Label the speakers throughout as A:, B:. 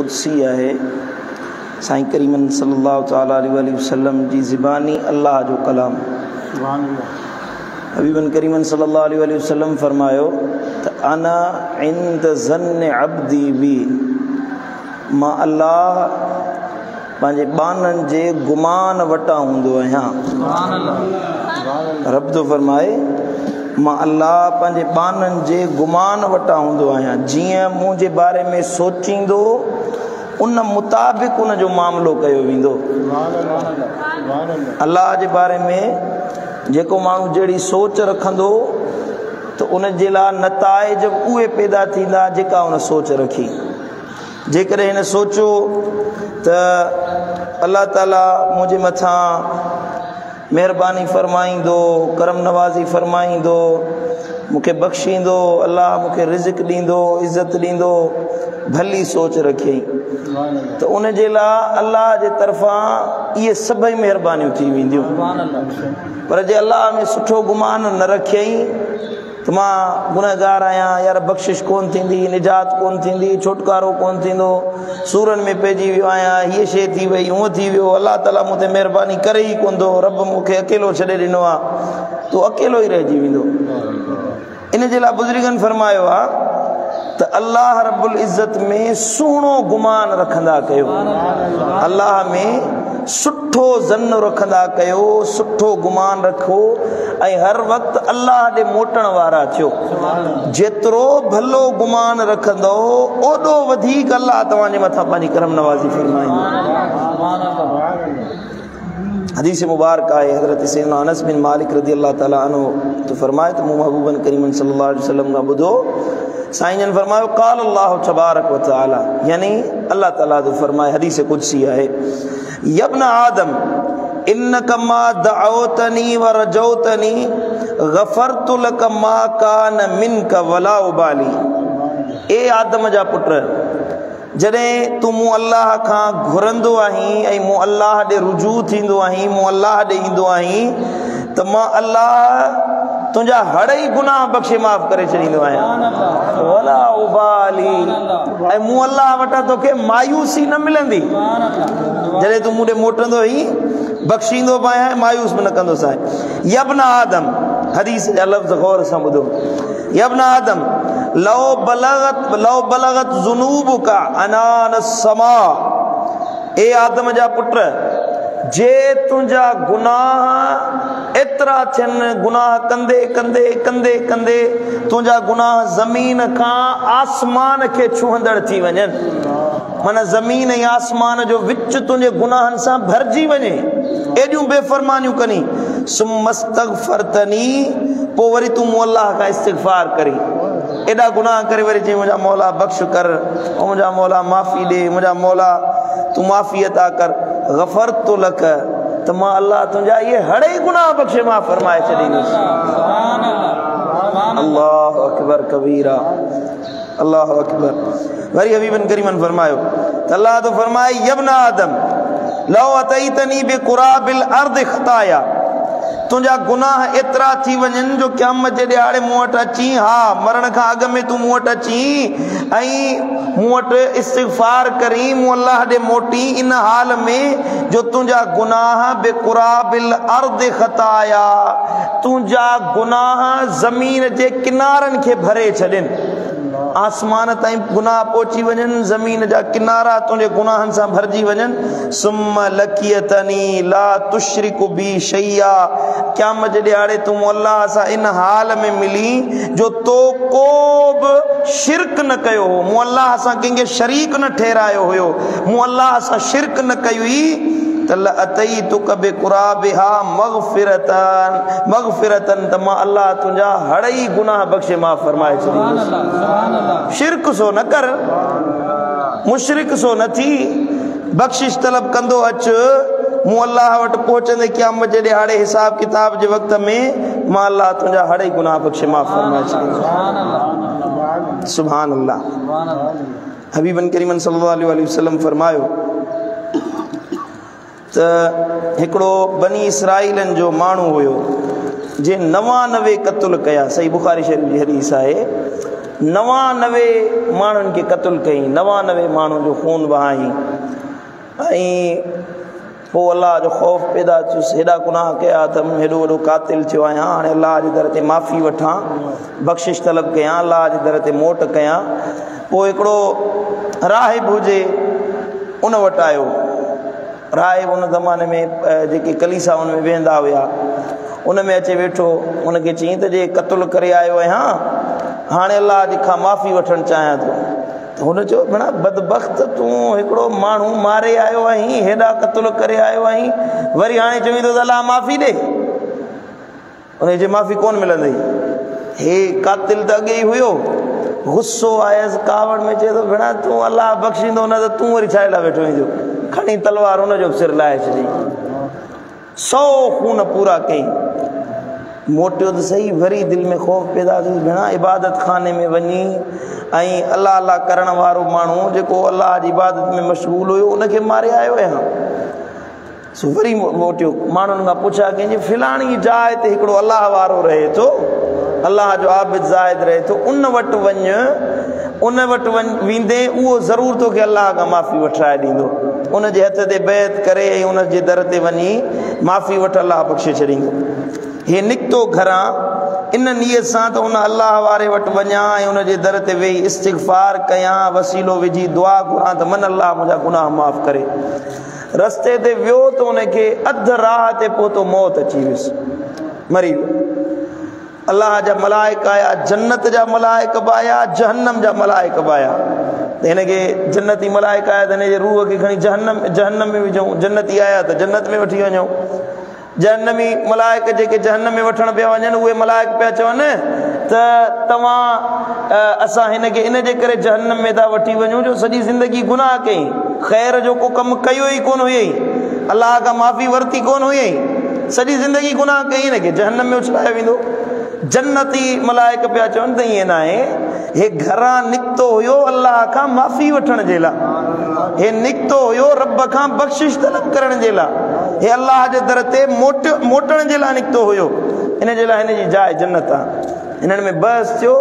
A: कुदसी है। साईं करीमन सल्लल्लाहु तआला अलैहि वसल्लम जी ज़िबानी अल्लाह जो कलाम। हबीबन करीमन सल्लल्लाहु अलैहि वसल्लम फरमायो त अना इंद ज़न्न अब्दी बी, मां अल्लाह पंहिंजे बाननि जे गुमान वटा हूंदो आहियां। रब तो फरमाए मां अल्लाह पंहिंजे बाननि जे गुमान वटा हूंदो आहियां। जीअं मुंहिंजे बारे में सोचींदो उन मुताबिक़ उन जो मामलो कयो वेंदो। अल्लाह जे बारे में जेको माण्हू जहिड़ी सोच रखंदो तो उन जे लाइ नताइज उहे पैदा थींदा जेका उन सोच रखी। जेकॾहिं हिन सोचो त अल्लाह ताला मुंहिंजे मथां महिरबानी फरमाईंदो, करम नवाज़ी फरमाईंदो, मूंखे बख़्शींदो, अल्लाह मूंखे रिज़्क़ ॾींदो, इज़त ॾींदो, भली सोच रखियईं तो उन जे लाइ अल्लाह जे तरफ़ां इहे सभई महिरबानियूं थी वेंदियूं। पर जे अल्लाह में सुठो गुमान न रखियईं तो मां गुनहगार आहियां, यार बख़्शिश कोन थींदी, निजात कोन थींदी, छुटकारो कोन थींदो, सूरनि में पइजी वियो आहियां, हीअ शइ थी वई, हूअं थी वियो, अल्लाह ताला मूं ते महिरबानी करे ई कोन थो, रब मूंखे अकेलो छॾे ॾिनो आहे, तो अकेलो ई रहिजी वेंदो। इन जे लाइ बुज़ुर्गनि फरमायो आहे त अल्लाह रब्बुल इज़्ज़त में सुहिणो गुमान रखंदा कयो, अल्लाह में सुठो ज़न्न रखंदा कयो, सुठो गुमान रखो ऐं हर वक़्तु अल्लाह ॾे मोटण वारा थियो। जेतिरो भलो गुमान रखंदो ओॾो वधीक अल्लाह तव्हांजे मथां पंहिंजी करम नवाज़ी फरमाईंदो। हदीस मुबारक आहे, हज़रत सैयदना अनस बिन मालिक रज़ी अल्लाह ताला अन्हु तो फरमाए त मूं महबूबन करीमन सल्लल्लाहु अलैहि वसल्लम खां ॿुधो, साईं जन फरमायो क़ाल अल्लाह तबारक व तआला, यानी अल्लाह ताला जो फरमाए, हदीस कुदसी है, यब्न आदम इन्नक मा दअउतनी व रजौतनी गफरतु लक मा कान मिनक वला उबाली। ए आदम जा पुट, जॾहिं तूं मूं अल्लाह खां घुरंदो आहीं ऐं मूं अल्लाह ॾे रुजू थींदो आहीं, मूं अल्लाह ॾे ईंदो आहीं त मां अल्लाह तुंहिंजा हड़ई गुनाह बख़्शे माफ़ करे छॾींदो आहियां, वला उबाली, ऐं मूं अल्लाह वटां तोखे मायूसी न मिलंदी। जॾहिं तूं मूं ॾे मोटंदो ई बख़्शींदो बि आहियां, मायूस बि न कंदोसि आहियां। यब्न आदम, हदीस जा लफ़्ज़ गौर सां ॿुधो, यब्न आदम लौ बलगत ज़ुनूबुका अनान समा, ए आदम जा पुट, जे तुंहिंजा गुनाह एतिरा थियनि, गुनाह कंदे कंदे कंदे कंदे तुंहिंजा गुनाह ज़मीन खां आसमान खे छुहंदड़ थी वञनि, माना ज़मीन ऐं आसमान जो विच तुंहिंजे गुनाहनि सां भरिजी वञे, एॾियूं बेफ़रमानियूं कनी, सुमस्तगफरतनी, पोइ वरी तूं मूं अल्लाह खां इस्तिग़फ़ार करी, एॾा गुनाह करे वरी चई मुंहिंजा मौला बख़्श कर, ऐं मुंहिंजा मौला माफ़ी ॾे, मुंहिंजा मौला तूं माफ़ी अता कर, गफ़रतु लक, त मां अल्लाह तुंहिंजा इहे हड़ई गुनाह बख़्शे मां फरमाए छॾींदुसि। अल्लाहु अकबर कबीरा, अल्लाहु अकबर। वरी हबीबन करीमन फरमायो त अल्लाह तो फरमाए यब्न आदम लौ अतैतनी बिक़ुराबिल अर्द खताया, तुंहिंजा गुनाह एतिरा थी वञनि जो क़यामत जे ॾियारे मूं वटि अची, हा मरण खां अॻु में तूं मूं वटि अची ऐं मूं वटि इस्तिग़फ़ार करी, मूं अल्लाह ॾे मोटी, इन हाल में जो तुंहिंजा गुनाह बिक़ुराबिल अर्द खताया, तुंहिंजा गुनाह ज़मीन जे किनारनि खे भरे छॾनि, आसमान ताईं गुनाह पहुची वञनि, ज़मीन जा किनारा तुंहिंजे गुनाहनि सां भरिजी वञनि। सुम्म लकियतनी ला तुशरिकु बी शैया, क़यामत जे ॾियारे तूं अल्लाह सां इन हाल में मिली जो तो को बि शिरक न कयो हो, मूं अल्लाह सां कंहिंखे शरीक न ठहिरायो हुयो, मूं अल्लाह सां शिरक न कई हुई, त लअतैतुक बिक़ुराबिहा मग़फ़िरतन, त मां अल्लाह तुंहिंजा हड़ई गुनाह बख़्शे माफ़ फरमाए छॾींदुसि। शिरक सो न कर, मुशरिक सो न थी, बख़्शिश तलब कंदो अच, मूं अल्लाह वटि पहुचंदे क़यामत जे ॾियारे हिसाब किताब जे वक़्त में मां अल्लाह तुंहिंजा हड़ई गुनाह बख़्शे माफ़ फरमाए छॾींदुसि। सुभान अल्लाह। हबीबन करीमन सल्लल्लाहु अलैहि वसल्लम फरमायो त हिकिड़ो बनी इसराइलन जो माण्हू हुयो जे 99 क़त्ल कया, सही बुखारी शरीफ़ जी हदीस आहे, 99 माण्हुनि खे क़त्ल कई, 99 माण्हुनि जो खून बहाई। ऐं पोइ अलाह जो ख़ौफ़ पैदा थियुसि, हेॾा गुनाह कया त हेॾो वॾो कातिल थियो आहियां, हाणे अलाह जे दर ते माफ़ी वठां, बख़्शिश तलब कयां, अलाह जे दर ते मोट कयां। पोइ हिकिड़ो राहिब हुजे उन वटि आयो। राहिब उन ज़माने में जेके कलीसा उन में वेहंदा हुआ, उन में अचे वेठो, उनखे चई त जे क़त्ल करे आयो आहियां, हाणे अलाह जे खां माफ़ी वठणु चाहियां थो। त हुन चयो भेण बदबख़्त, तूं हिकिड़ो माण्हू मारे आयो आहीं, हेॾा क़त्ल करे आयो आहीं, वरी हाणे चवीं थो त अलाह माफ़ी ॾे। उनजी माफ़ी कोन मिलंदी। हे कातिल त अॻे ई हुयो, गुस्सो आयसि कावड़ में, चए थो भेण तूं अलाह बख़्शींदो न त तूं वरी छा लाइ वेठो ईंदो, खणी तलवार हुनजो बि सिर लाहे छॾी। 100 खून पूरा कई। मोटियो त सही, वरी दिलि में ख़ौफ़ पैदा थियो, भेण इबादत खाने में वञी ऐं अलाह अलाह करण वारो माण्हू जेको अलाह जी इबादत में मशगूल हुयो, उनखे मारे आयो आहियां। सो वरी मोटियो, माण्हुनि खां पुछा कंहिंजे फिलाणी जाइ ते हिकिड़ो अलाह वारो रहे थो, अलाह जो आबिद ज़ाहिद रहे थो, उन वटि वञ, वेंदे उहो ज़रूर तोखे अलाह खां माफ़ी वठाए ॾींदो। उन जे हथ ते बैत करे ऐं उन जे दर ते वञी माफ़ी वठ, अलाह बख़्शे छॾींदो। हे निकितो घरां इन नियत सां त उन अलाह वारे वटि वञा ऐं उन जे दर ते वेही इस्तिग़फ़ार कयां, वसीलो विझी दुआ घुरां त मन अलाह मुंहिंजा गुनाह माफ़ करे। रस्ते ते वियो त उनखे अधु राह ते पहुतो, मौत अची वियुसि, मरी वियो। अलाह जा मलाइक आया, जन्नत जा मलाइक बि आया, जहन्नम जा मलाइक बि आया। त हिनखे जन्नती मलाइक आया त हिनजे रूह खे खणी जहन्नम में विझूं, जन्नती आया त जन्नत में वठी वञूं। जहन्नमी मलाइक जेके जहन्नम में वठण पिया वञनि, उहे मलाइक पिया चवनि त तव्हां असां हिनखे इन जे करे जहन्नम में था वठी वञूं जो सॼी ज़िंदगी गुनाह कई, ख़ैर जो को कमु कयो ई कोन हुयई, अलाह खां माफ़ी वरिती कोन हुयई, सॼी ज़िंदगी गुनाह कई, हिनखे जहन्नम में उछलायो वेंदो। जन्नती मलाइक पिया चवनि त ईअं न आहे, हे घरां निकितो हुयो अलाह खां माफ़ी वठण जे लाइ, हे निकितो हुयो रब खां बख़्शिश तलब करण जे लाइ, हे अलाह जे दर ते मोटण जे लाइ निकितो हुयो। इन जे लाइ हिन जी जाइ जन्नत आहे। हिननि में बहस थियो,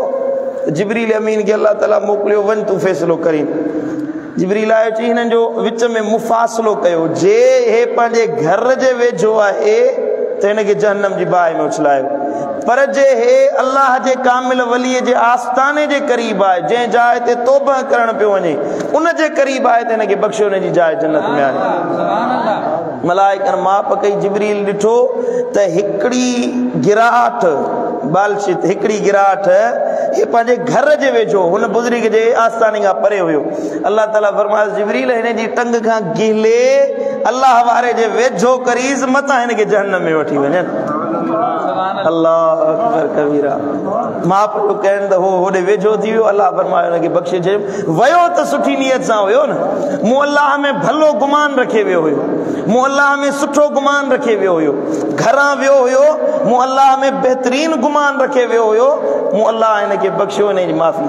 A: जिब्रील अमीन खे अलाह ताला मोकिलियो, वञ तूं फ़ैसिलो करीं। जिब्रील आयो, चई हिननि जो विच में मुफ़ासिलो कयो, जे हे पंहिंजे घर जे वेझो आहे त हिनखे जहन्नम जी बाहि में उछलायो, पर जे हे अल्लाह जे कामिल वलीअ जे आस्ताने जे क़रीब आहे, जंहिं जाइ ते तौबह करण पियो वञे, उन जे क़रीब आहे त हिनखे बख़्शियो, हुन जी जाइ जन्नत में आहे। मलाइकनि माप कई, जिब्रील ॾिठो त हिकिड़ी गिराहट बालशित, हिकिड़ी गिराहट हे पंहिंजे घर जे वेझो, हुन बुज़ुर्ग जे आस्ताने खां परे हुयो। अल्लाह ताला फरमायो, जिब्रील हिन जी टंग खां गिले अल्लाह वारे जे वेझो करीस, मथां हिनखे जहन्नम में वठी वञनि। अल्लाह अकबर कबीरा। मां पियो कहनि त हो होॾे वेझो थी वियो, अल्लाह फरमायो हुनखे बख़्शे छॾियो। वियो त सुठी नियत सां हुयो न, मूं अल्लाह में भलो गुमान रखे वियो हुयो, मूं अल्लाह में सुठो गुमान रखे वियो हुयो, घरां वियो हुयो, मूं अल्लाह में बहितरीन गुमान रखे वियो हुयो, मूं अल्लाह हिनखे बख़्शियो, हिन जी माफ़ी।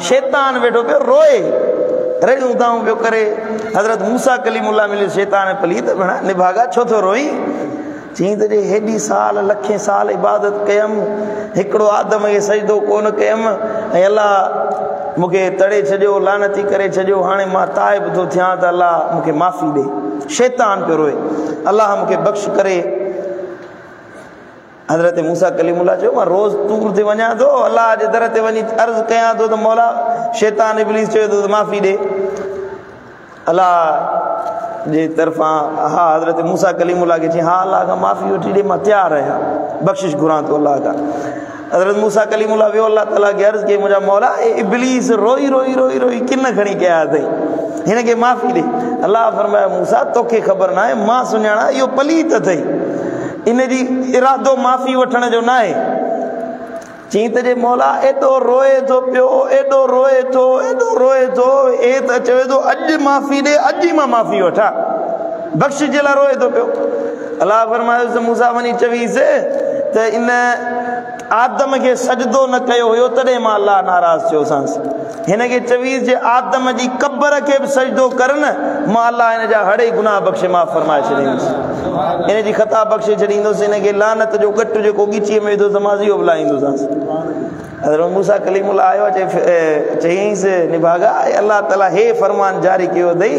A: शैतान वेठो पियो रोए, रड़ियूं ताऊं पियो करे। हज़रत मूसा कलीमुल्लाह मिलियो, शैतान पलीत भेण निभागा छो थो रोई? चई त जे हेॾी साल लखे साल इबादत कयमि, हिकिड़ो आदम खे सजदो कोन कयमि, ऐं अलाह मूंखे तड़े छॾियो, लानती करे छॾियो, हाणे मां ताइब थो थियां त अलाह मूंखे माफ़ी ॾे। शैतान पियो रोए, अलाह मूंखे बख़्श करे। हज़रत मूसा कलीमुल्लाह चयो, मां रोज़ तूर ते वञा थो, अलाह जे दर ते वञी अर्ज़ु कयां थो त मौला, शैतान इब्लीस चयो थो त माफ़ी ॾे। अलाह जे तरफ़ां हा हज़रत मूसा कलीमुल्लाह खे चई, हा अलाह खां माफ़ी वठी ॾे, मां तयारु आहियां, बख़्शिश घुरां थो अलाह खां। हज़रत मूसा कलीमुल्लाह वियो, अलाह ताला खे अर्ज़ु कई, मुंहिंजा मौला इब्लीस रोई रोई रोई रोई किन खणी कया अथई, हिनखे माफ़ी ॾे। अलाह फरमायो, मूसा तोखे ख़बर न आहे, मां सुञाणा इहो पलीत अथई, इन जी इरादो माफ़ी वठण जो न आहे। चई त जे मौला एॾो रोए थो पियो, एॾो रोए थो, एॾो रोए थो, ए त चवे थो अॼु माफ़ी ॾे, अॼु ई मां माफ़ी वठां, बख़्शिश जे लाइ रोए थो पियो। अलाह फरमायो त मूसा वञी चवीसि त इन आदम खे सजदो न कयो हुयो, तॾहिं मां अलाह नाराज़ थियो सांसि। हिनखे चवीसि जे आदम जी क़ब्र खे बि सजदो कर न, मां अलाह हिन जा हड़े गुनाह बख़्शे माफ़ फरमाए छॾींदुसि। इन जी ख़ता बख़्शे छॾींदुसि, इन खे लानत जो गटु जेको ॻीचीअ में विधो समाज़ी इहो बुलाईंदुसि। हज़रत मूसा कलीमुल्लाह आयो चयईंसि निभागा अल्लाह ताला हे फरमान जारी कयो अथई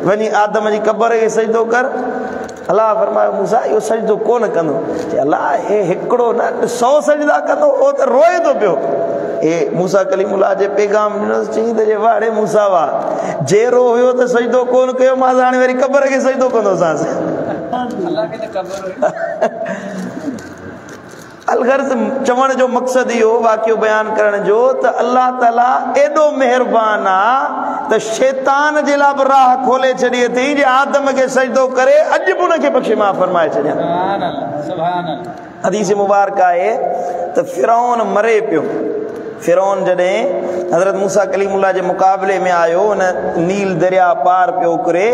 A: वञी आदम जी क़बर खे सजदो कर। अल्लाह फरमायो मूसा इहो सजदो कोन कंदो। अल्लाह हे हिकिड़ो न 100 सजदा कंदो, उहो त रोए थो पियो। हे मूसा कलीमुल्लाह जे पैगाम ॾिनोसि, चई त जे वाड़े मूसा वाह जेरो हुयो त सजदो कोन कयो, मां हाणे वरी क़बर खे सजदो कंदोसांसि। अलगर्ज़ चवण जो मक़सदु इहो वाक़ियो बयान करण जो त अल्लाह ताला एॾो महिरबान आहे त शैतान जे लाइ बि राह खोले छॾी अथई जे आदम खे सजदो करे अॼु बि उनखे बख़्शे मां फरमाए छॾियां। हदीस मुबारक आहे त फिरौन मरे पियो। फिरौन जॾहिं हज़रत मूसा कलीमुल्लाह जे मुक़ाबले में आयो, उन नील दरिया पार पियो उकरे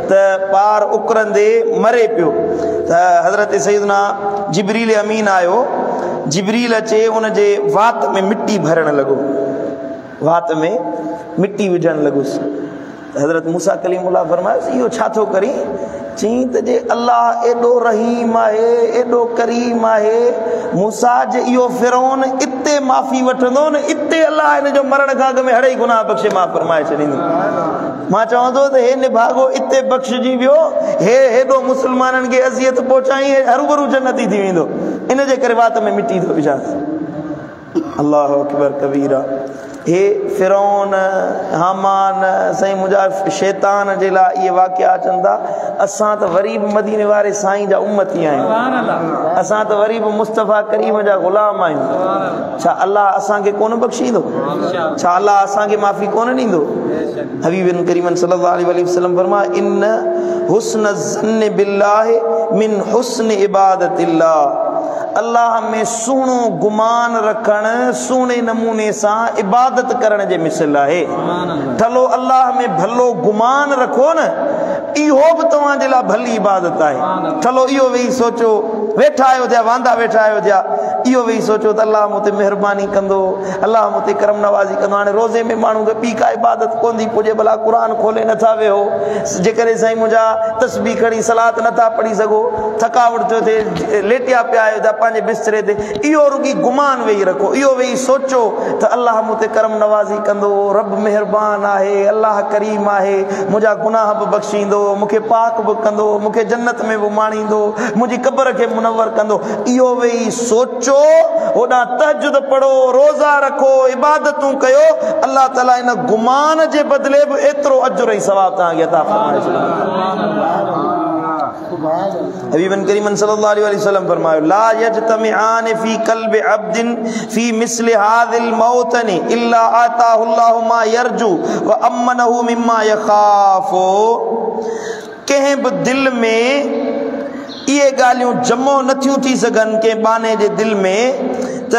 A: त पार उकरंदे मरे पियो त हज़रत सैयदना जिब्रील अमीन आयो। जिब्रील अचे उन जे वात में मिट्टी भरण लॻो, वात में मिट्टी विझण लॻुसि। हज़रत मूसा कलीमुल्लाह फरमायोसि इहो छा थो करी? चई त जे अल्लाह एॾो रहीम आहे, एॾो करीम आहे, मूसा जे इहो फिरौन इते माफ़ी वठंदो न, इते अल्लाह हिन जो मरण खां अॻु में हड़ई गुनाह बख़्शे मां फरमाए छॾींदो। मां चवां थो त हे निभागो इते बख़्शजी वियो, हे हेॾो मुस्लमाननि खे अज़ियत पहुचाई, हरूभरू जन्नती थी वेंदो, इन जे करे वात में मिट्टी थो विझांसि। अल्लाहु अकबर कबीरा। हे फिरौन हामान साईं मुंहिंजा शैतान जे लाइ इहे वाक़िया अचनि था। असां त वरी बि मदीने वारे साईं जा उम्मती आहियूं, असां त वरी बि मुस्तफ़ा करीम जा ग़ुलाम आहियूं। छा अल्लाह असांखे कोन बख़्शींदो? छा अल्लाह असांखे माफ़ी कोन ॾींदो? हबीब करीम सल्लल्लाहु अलैहि वसल्लम फरमाया इन्न हुस्न ज़न्न बिल्लाहि मिन हुस्न इबादतिल्लाह। अल्लाह में सुहिणो गुमान रखण सुहिणे नमूने सां इबादत करण जे मिसल आहे। ठलो अल्लाह में भलो गुमान रखो न, इहो बि तव्हां जे लाइ भली इबादत आहे। ठलो इहो वेही सोचो, वेठा आहियो थिया वांदा वेठा आहियो थिया, इहो वेही सोचो त अल्लाह मूं ते महिरबानी कंदो, अल्लाह मूं ते करम नवाज़ी कंदो। हाणे रोज़े में माण्हू खे ॿी का इबादत कोन थी पुॼे, भला क़ुर खोले नथा वेहो, जेकॾहिं साईं मुंहिंजा तस्बीह खणी सलात नथा पढ़ी सघो, थकावट थियो थिए, लेटिया पिया आहियो था पंहिंजे बिस्तरे ते, इहो रुॻी गुमान वेही रखो, इहो वेही सोचो त अल्लाह मूं ते करम नवाज़ी कंदो, रब महिरबान आहे, अल्लाह करीम आहे, मुंहिंजा गुनाह बि बख़्शींदो, मूंखे पाक बि कंदो, मूंखे जन्नत में बि माणींदो, मुंहिंजी क़बर खे मुनवर कंदो। इहो वेही सोचो, होॾां तहजुद पढ़ो, रोज़ा रखो, इबादतूं कयो, अल्लाह ताला इन गुमान जे बदिले बि एतिरो अजुर ऐं सवाब तव्हांखे अता फरमाए छॾींदो। हबीबन करीमन सल्लल्लाहु अलैहि वसल्लम फरमायो ला यजतमिआन फी क़ल्बि अब्दिन फी मिस्लि हादिल मौतनि इल्ला आताहु अल्लाहु मा यरजू व अमनहु मिम्मा यखाफो। कंहिं बि दिल में इहे ॻाल्हियूं जमो नथियूं थी सघनि कंहिं बाने जे दिल में त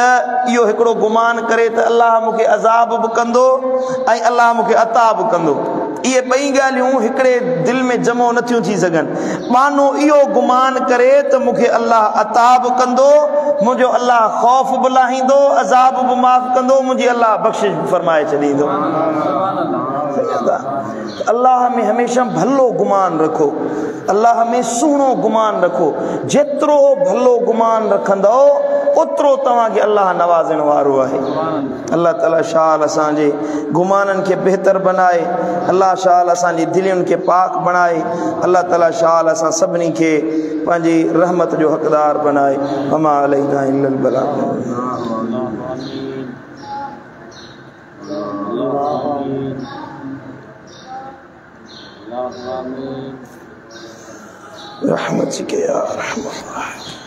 A: इहो हिकिड़ो गुमान करे त अल्लाह मूंखे अज़ाब बि कंदो ऐं अल्लाह मूंखे अता बि कंदो। इहे ॿई ॻाल्हियूं हिकिड़े दिल में जमो नथियूं थी सघनि। मानो इहो गुमान करे त मूंखे अल्लाह अता बि कंदो, मुंहिंजो अल्लाह ख़ौफ़ बि लाहींदो, अज़ाब बि माफ़ कंदो, मुंहिंजी अल्लाह बख़्शिश फरमाए छॾींदो। अल्लाह में हमेशह भलो गुमान रखो, अल्लाह में सुहिणो गुमान रखो। जेतिरो भलो गुमान रखंदो ओतिरो तव्हांखे अल्लाह नवाज़ण वारो आहे। अल्लाह ताला शाल असांजे गुमाननि खे बहितर बनाए, अल्लाह शाल असांजी दिलियुनि खे पाक बणाए, अल्लाह ताला शाल असां सभिनी खे पंहिंजी रहमत जो हक़दार बनाए। वमा अलैना इल्लल बलाग। रहमतिक या रहमान।